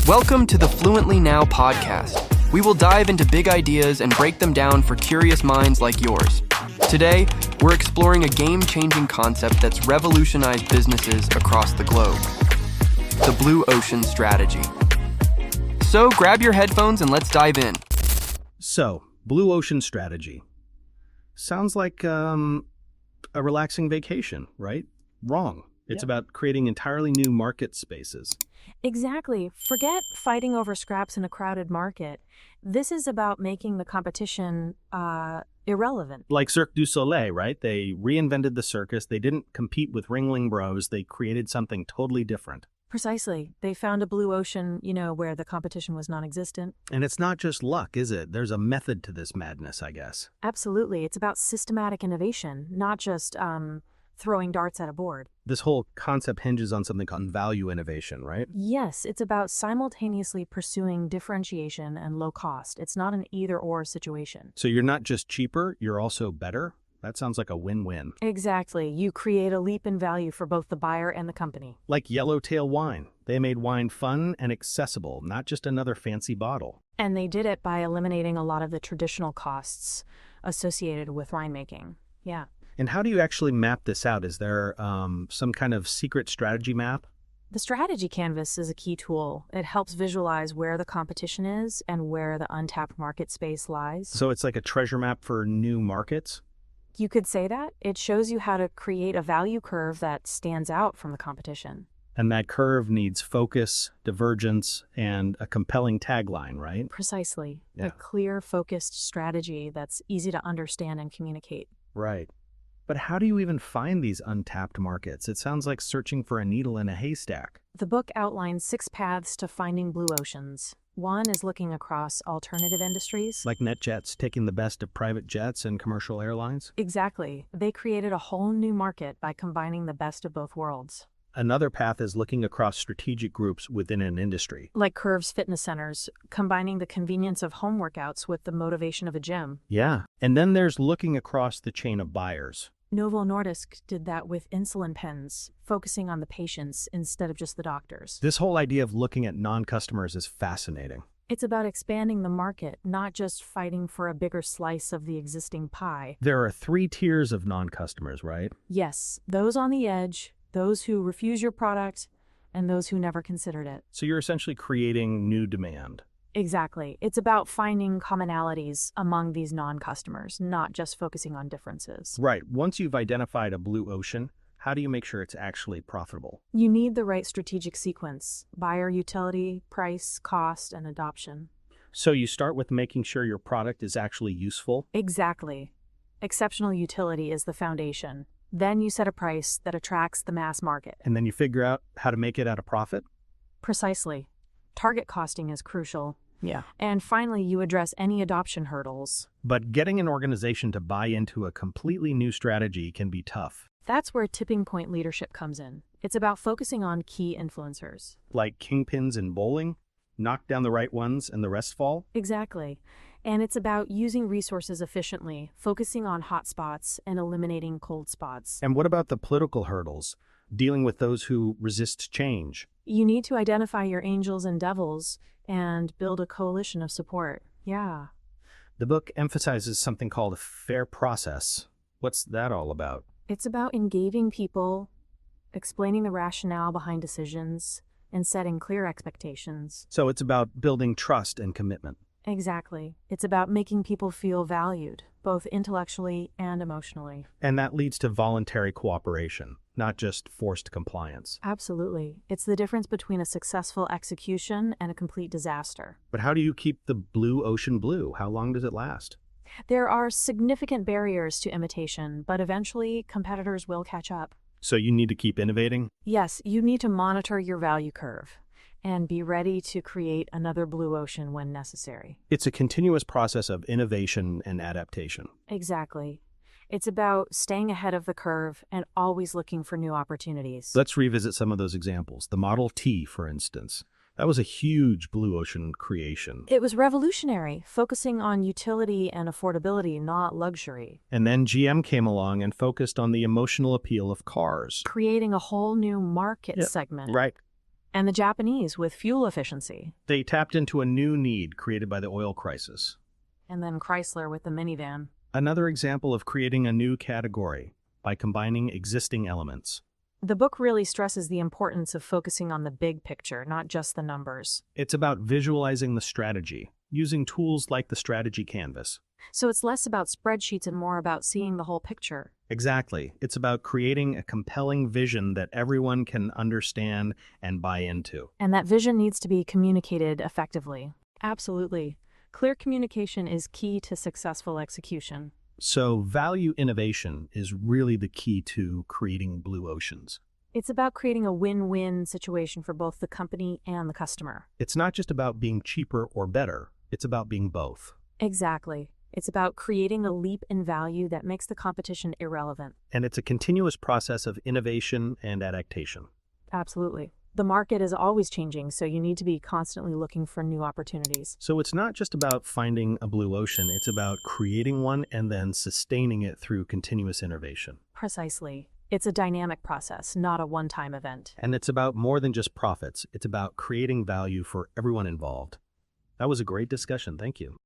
Welcome to the Fluently Now podcast. We will dive into big ideas and break them down for curious minds like yours. Today, we're exploring a game-changing concept that's revolutionized businesses across the globe: the blue ocean strategy. So grab your headphones and let's dive in. So, blue ocean strategy. Sounds like a relaxing vacation, right? Wrong. It's about creating entirely new market spaces. Exactly. Forget fighting over scraps in a crowded market. This is about making the competition irrelevant. Like Cirque du Soleil, right? They reinvented the circus. They didn't compete with Ringling Bros. They created something totally different. Precisely. They found a blue ocean, where the competition was non-existent. And it's not just luck, is it? There's a method to this madness, I guess. Absolutely. It's about systematic innovation, not just throwing darts at a board. This whole concept hinges on something called value innovation, right? Yes, it's about simultaneously pursuing differentiation and low cost. It's not an either-or situation. So you're not just cheaper, you're also better? That sounds like a win-win. Exactly. You create a leap in value for both the buyer and the company. Like Yellowtail Wine. They made wine fun and accessible, not just another fancy bottle. And they did it by eliminating a lot of the traditional costs associated with winemaking. Yeah. And how do you actually map this out? Is there some kind of secret strategy map? The strategy canvas is a key tool. It helps visualize where the competition is and where the untapped market space lies. So it's like a treasure map for new markets? You could say that. It shows you how to create a value curve that stands out from the competition. And that curve needs focus, divergence, and a compelling tagline, right? Precisely. Yeah. A clear, focused strategy that's easy to understand and communicate. Right. But how do you even find these untapped markets? It sounds like searching for a needle in a haystack. The book outlines 6 paths to finding blue oceans. One is looking across alternative industries. Like NetJets taking the best of private jets and commercial airlines? Exactly. They created a whole new market by combining the best of both worlds. Another path is looking across strategic groups within an industry. Like Curve's fitness centers, combining the convenience of home workouts with the motivation of a gym. Yeah. And then there's looking across the chain of buyers. Novo Nordisk did that with insulin pens, focusing on the patients instead of just the doctors. This whole idea of looking at non-customers is fascinating. It's about expanding the market, not just fighting for a bigger slice of the existing pie. There are 3 tiers of non-customers, right? Yes, those on the edge, those who refuse your product, and those who never considered it. So you're essentially creating new demand. Exactly. It's about finding commonalities among these non-customers, not just focusing on differences. Right. Once you've identified a blue ocean, how do you make sure it's actually profitable? You need the right strategic sequence: buyer utility, price, cost, and adoption. So you start with making sure your product is actually useful? Exactly. Exceptional utility is the foundation. Then you set a price that attracts the mass market. And then you figure out how to make it at a profit? Precisely. Target costing is crucial. Yeah. And finally, you address any adoption hurdles. But getting an organization to buy into a completely new strategy can be tough. That's where tipping point leadership comes in. It's about focusing on key influencers. Like kingpins in bowling? Knock down the right ones and the rest fall? Exactly. And it's about using resources efficiently, focusing on hot spots and eliminating cold spots. And what about the political hurdles? Dealing with those who resist change? You need to identify your angels and devils and build a coalition of support. Yeah. The book emphasizes something called a fair process. What's that all about? It's about engaging people, explaining the rationale behind decisions, and setting clear expectations. So it's about building trust and commitment. Exactly. It's about making people feel valued, both intellectually and emotionally. And that leads to voluntary cooperation, not just forced compliance. Absolutely. It's the difference between a successful execution and a complete disaster. But how do you keep the blue ocean blue? How long does it last? There are significant barriers to imitation, but eventually competitors will catch up. So you need to keep innovating? Yes, you need to monitor your value curve and be ready to create another blue ocean when necessary. It's a continuous process of innovation and adaptation. Exactly. It's about staying ahead of the curve and always looking for new opportunities. Let's revisit some of those examples. The Model T, for instance. That was a huge blue ocean creation. It was revolutionary, focusing on utility and affordability, not luxury. And then GM came along and focused on the emotional appeal of cars. Creating a whole new market segment. Right. And the Japanese with fuel efficiency. They tapped into a new need created by the oil crisis. And then Chrysler with the minivan. Another example of creating a new category by combining existing elements. The book really stresses the importance of focusing on the big picture, not just the numbers. It's about visualizing the strategy, using tools like the strategy canvas. So it's less about spreadsheets and more about seeing the whole picture. Exactly. It's about creating a compelling vision that everyone can understand and buy into. And that vision needs to be communicated effectively. Absolutely. Clear communication is key to successful execution. So value innovation is really the key to creating blue oceans. It's about creating a win-win situation for both the company and the customer. It's not just about being cheaper or better. It's about being both. Exactly. It's about creating a leap in value that makes the competition irrelevant. And it's a continuous process of innovation and adaptation. Absolutely. The market is always changing, so you need to be constantly looking for new opportunities. So it's not just about finding a blue ocean, it's about creating one and then sustaining it through continuous innovation. Precisely. It's a dynamic process, not a one-time event. And it's about more than just profits. It's about creating value for everyone involved. That was a great discussion. Thank you.